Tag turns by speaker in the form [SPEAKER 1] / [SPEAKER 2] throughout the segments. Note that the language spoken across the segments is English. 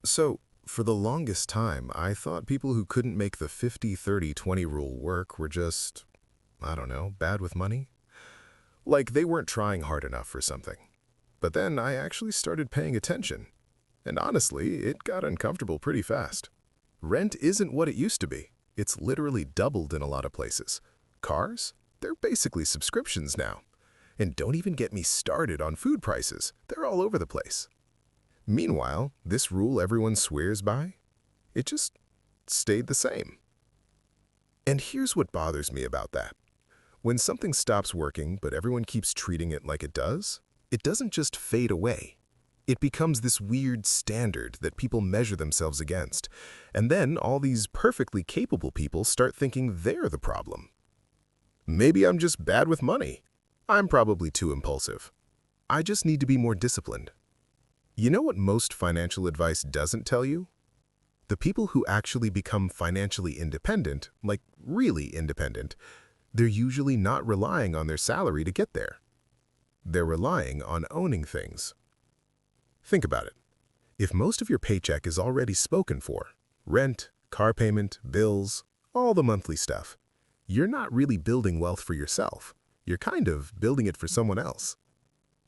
[SPEAKER 1] So, for the longest time, I thought people who couldn't make the 50-30-20 rule work were just, I don't know, bad with money. Like they weren't trying hard enough or something. But then I actually started paying attention. And honestly, it got uncomfortable pretty fast. Rent isn't what it used to be. It's literally doubled in a lot of places. Cars? They're basically subscriptions now. And don't even get me started on food prices. They're all over the place. Meanwhile, this rule everyone swears by, it just stayed the same. And here's what bothers me about that. When something stops working but everyone keeps treating it like it doesn't just fade away. It becomes this weird standard that people measure themselves against. And then all these perfectly capable people start thinking they're the problem. Maybe I'm just bad with money. I'm probably too impulsive. I just need to be more disciplined. You know what most financial advice doesn't tell you? The people who actually become financially independent, like really independent, they're usually not relying on their salary to get there. They're relying on owning things. Think about it. If most of your paycheck is already spoken for, rent, car payment, bills, all the monthly stuff, you're not really building wealth for yourself. You're kind of building it for someone else.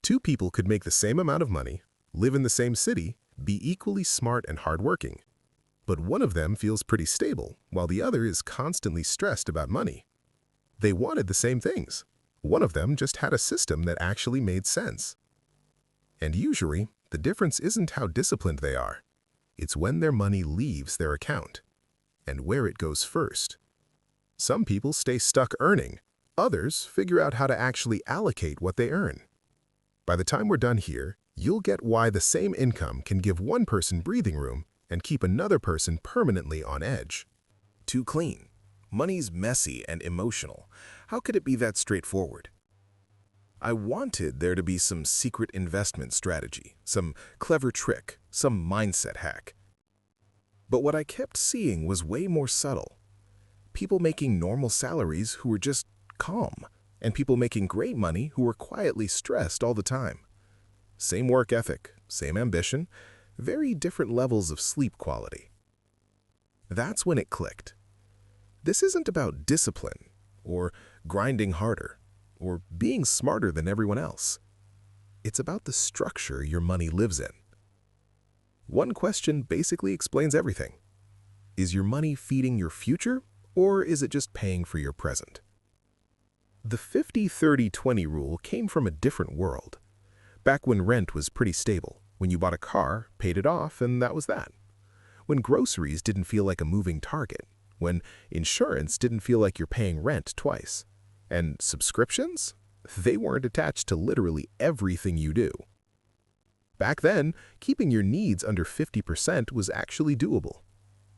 [SPEAKER 1] Two people could make the same amount of money, live in the same city, be equally smart and hardworking. But one of them feels pretty stable, while the other is constantly stressed about money. They wanted the same things. One of them just had a system that actually made sense. And usually, the difference isn't how disciplined they are. It's when their money leaves their account, and where it goes first. Some people stay stuck earning. Others figure out how to actually allocate what they earn. By the time we're done here, you'll get why the same income can give one person breathing room and keep another person permanently on edge. Too clean. Money's messy and emotional. How could it be that straightforward? I wanted there to be some secret investment strategy, some clever trick, some mindset hack. But what I kept seeing was way more subtle. People making normal salaries who were just calm, and people making great money who were quietly stressed all the time. Same work ethic, same ambition, very different levels of sleep quality. That's when it clicked. This isn't about discipline, or grinding harder, or being smarter than everyone else. It's about the structure your money lives in. One question basically explains everything. Is your money feeding your future, or is it just paying for your present? The 50-30-20 rule came from a different world. Back when rent was pretty stable, when you bought a car, paid it off, and that was that. When groceries didn't feel like a moving target. When insurance didn't feel like you're paying rent twice. And subscriptions? They weren't attached to literally everything you do. Back then, keeping your needs under 50% was actually doable.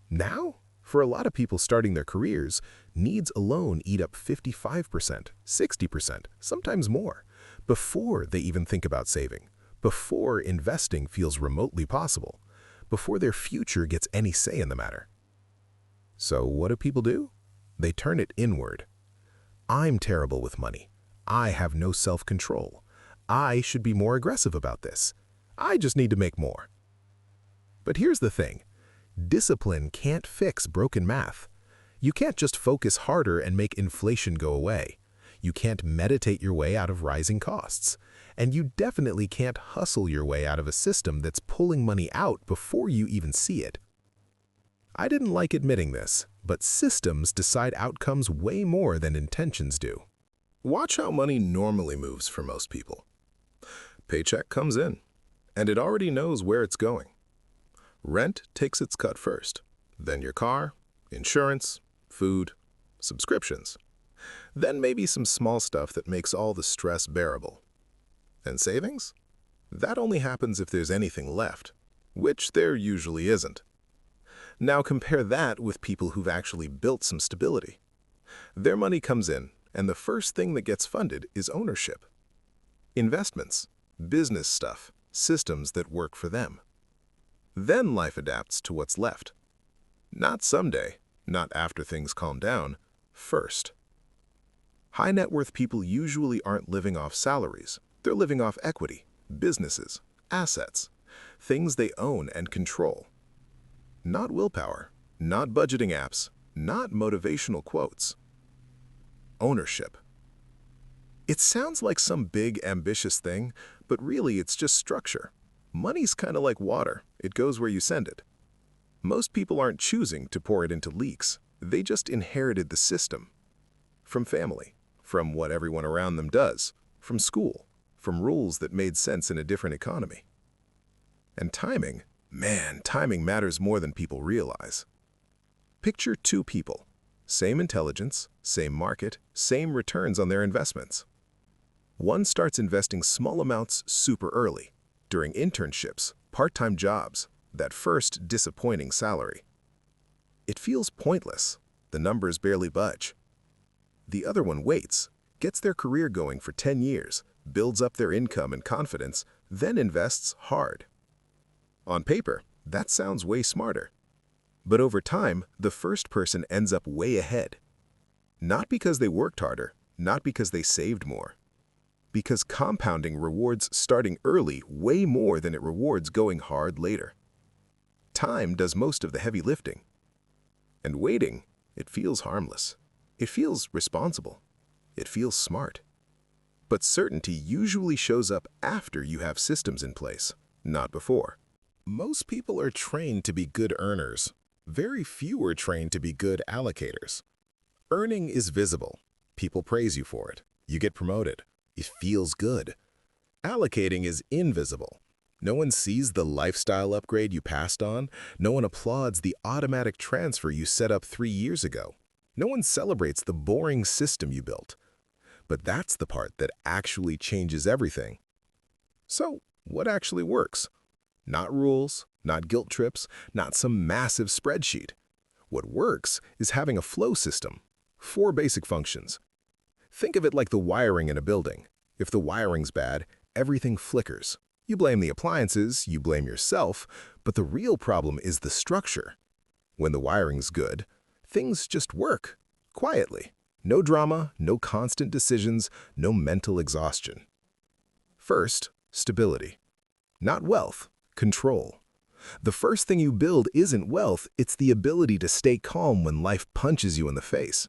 [SPEAKER 1] Now, for a lot of people starting their careers, needs alone eat up 55%, 60%, sometimes more, before they even think about saving, before investing feels remotely possible, before their future gets any say in the matter. So what do people do? They turn it inward. I'm terrible with money. I have no self-control. I should be more aggressive about this. I just need to make more. But here's the thing. Discipline can't fix broken math. You can't just focus harder and make inflation go away. You can't meditate your way out of rising costs. And you definitely can't hustle your way out of a system that's pulling money out before you even see it. I didn't like admitting this, but systems decide outcomes way more than intentions do. Watch how money normally moves for most people. Paycheck comes in, and it already knows where it's going. Rent takes its cut first, then your car, insurance, food, subscriptions. Then maybe some small stuff that makes all the stress bearable. And savings? That only happens if there's anything left, which there usually isn't. Now compare that with people who've actually built some stability. Their money comes in, and the first thing that gets funded is ownership. Investments, business stuff, systems that work for them. Then life adapts to what's left. Not someday, not after things calm down, first. High net worth people usually aren't living off salaries. They're living off equity, businesses, assets, things they own and control. Not willpower, not budgeting apps, not motivational quotes. Ownership. It sounds like some big, ambitious thing, but really it's just structure. Money's kind of like water. It goes where you send it. Most people aren't choosing to pour it into leaks. They just inherited the system. From family, from what everyone around them does, from school, from rules that made sense in a different economy. And timing, man, timing matters more than people realize. Picture two people, same intelligence, same market, same returns on their investments. One starts investing small amounts super early, during internships, part-time jobs, that first disappointing salary. It feels pointless. The numbers barely budge. The other one waits, gets their career going for 10 years, builds up their income and confidence, then invests hard. On paper, that sounds way smarter. But over time, the first person ends up way ahead. Not because they worked harder, not because they saved more. Because compounding rewards starting early way more than it rewards going hard later. Time does most of the heavy lifting. And waiting, it feels harmless. It feels responsible. It feels smart. But certainty usually shows up after you have systems in place, not before. Most people are trained to be good earners. Very few are trained to be good allocators. Earning is visible. People praise you for it. You get promoted. It feels good. Allocating is invisible. No one sees the lifestyle upgrade you passed on. No one applauds the automatic transfer you set up 3 years ago. No one celebrates the boring system you built. But that's the part that actually changes everything. So, what actually works? Not rules, not guilt trips, not some massive spreadsheet. What works is having a flow system. 4 basic functions. Think of it like the wiring in a building. If the wiring's bad, everything flickers. You blame the appliances, you blame yourself, but the real problem is the structure. When the wiring's good, things just work, quietly. No drama, no constant decisions, no mental exhaustion. First, stability. Not wealth, control. The first thing you build isn't wealth, it's the ability to stay calm when life punches you in the face.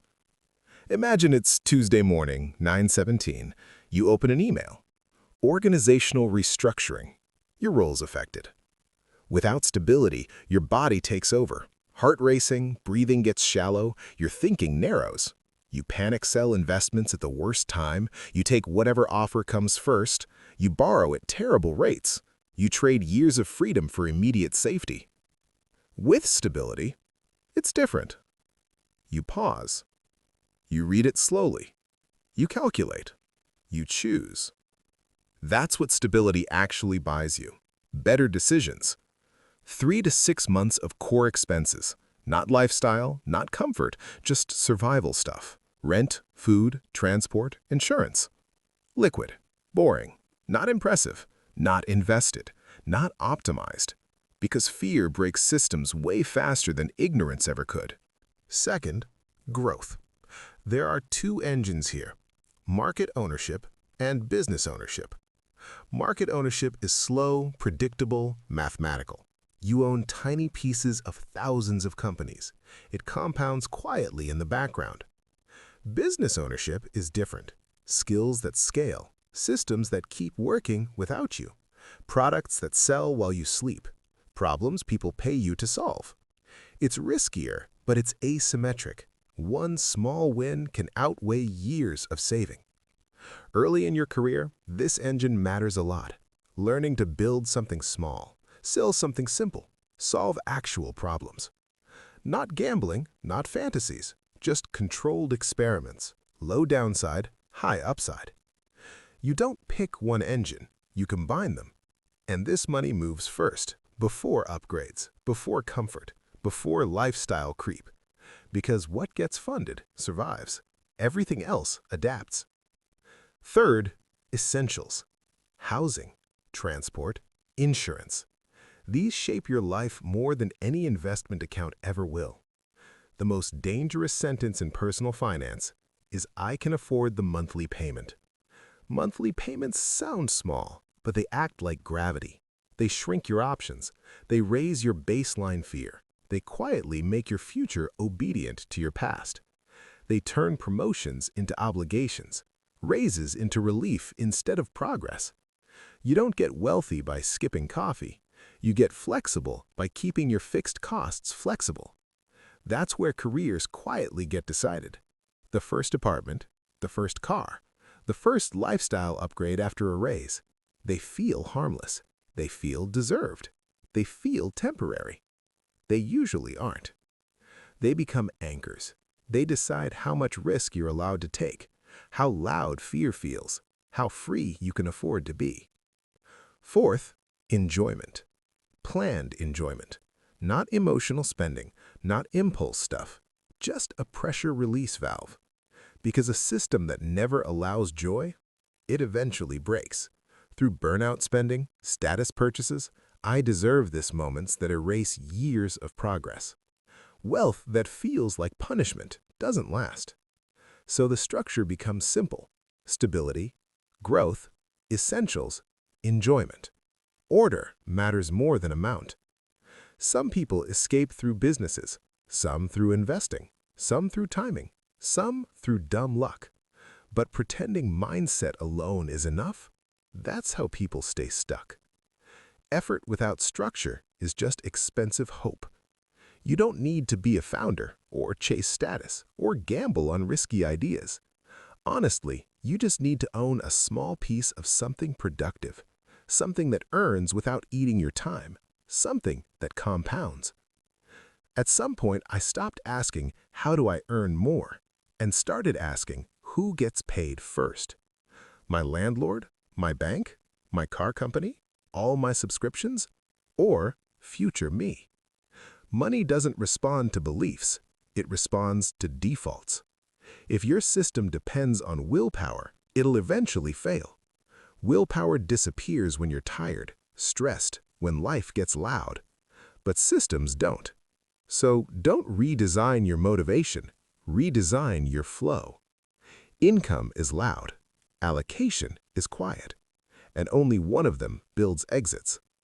[SPEAKER 1] Imagine it's Tuesday morning, 9:17. You open an email. Organizational restructuring. Your role's affected. Without stability, your body takes over. Heart racing, breathing gets shallow, your thinking narrows. You panic sell investments at the worst time, you take whatever offer comes first, you borrow at terrible rates, you trade years of freedom for immediate safety. With stability, it's different. You pause. You read it slowly. You calculate. You choose. That's what stability actually buys you. Better decisions. 3 to 6 months of core expenses. Not lifestyle, not comfort, just survival stuff. Rent, food, transport, insurance. Liquid. Boring. Not impressive. Not invested. Not optimized. Because fear breaks systems way faster than ignorance ever could. Second, growth. There are 2 engines here, market ownership and business ownership. Market ownership is slow, predictable, mathematical. You own tiny pieces of thousands of companies. It compounds quietly in the background. Business ownership is different. Skills that scale, systems that keep working without you, products that sell while you sleep, problems people pay you to solve. It's riskier, but it's asymmetric. One small win can outweigh years of saving. Early in your career, this engine matters a lot. Learning to build something small, sell something simple, solve actual problems. Not gambling, not fantasies, just controlled experiments, low downside, high upside. You don't pick one engine, you combine them. And this money moves first, before upgrades, before comfort, before lifestyle creep. Because what gets funded survives. Everything else adapts. Third, essentials. Housing, transport, insurance. These shape your life more than any investment account ever will. The most dangerous sentence in personal finance is "I can afford the monthly payment." Monthly payments sound small, but they act like gravity. They shrink your options. They raise your baseline fear. They quietly make your future obedient to your past. They turn promotions into obligations, raises into relief instead of progress. You don't get wealthy by skipping coffee. You get flexible by keeping your fixed costs flexible. That's where careers quietly get decided. The first apartment, the first car, the first lifestyle upgrade after a raise. They feel harmless. They feel deserved. They feel temporary. They usually aren't. They become anchors. They decide how much risk you're allowed to take, how loud fear feels, how free you can afford to be. Fourth, enjoyment. Planned enjoyment. Not emotional spending, not impulse stuff, just a pressure release valve. Because a system that never allows joy, it eventually breaks. Through burnout spending, status purchases, I deserve this moments that erase years of progress. Wealth that feels like punishment doesn't last. So the structure becomes simple. Stability, growth, essentials, enjoyment. Order matters more than amount. Some people escape through businesses, some through investing, some through timing, some through dumb luck. But pretending mindset alone is enough? That's how people stay stuck. Effort without structure is just expensive hope. You don't need to be a founder, or chase status, or gamble on risky ideas. Honestly, you just need to own a small piece of something productive, something that earns without eating your time, something that compounds. At some point, I stopped asking, how do I earn more? And started asking, who gets paid first? My landlord? My bank? My car company? All my subscriptions? Or future me? Money doesn't respond to beliefs. It responds to defaults. If your system depends on willpower, it'll eventually fail. Willpower disappears when you're tired, stressed, when life gets loud. But systems don't. So don't redesign your motivation, redesign your flow. Income is loud, allocation is quiet, and only one of them builds exits.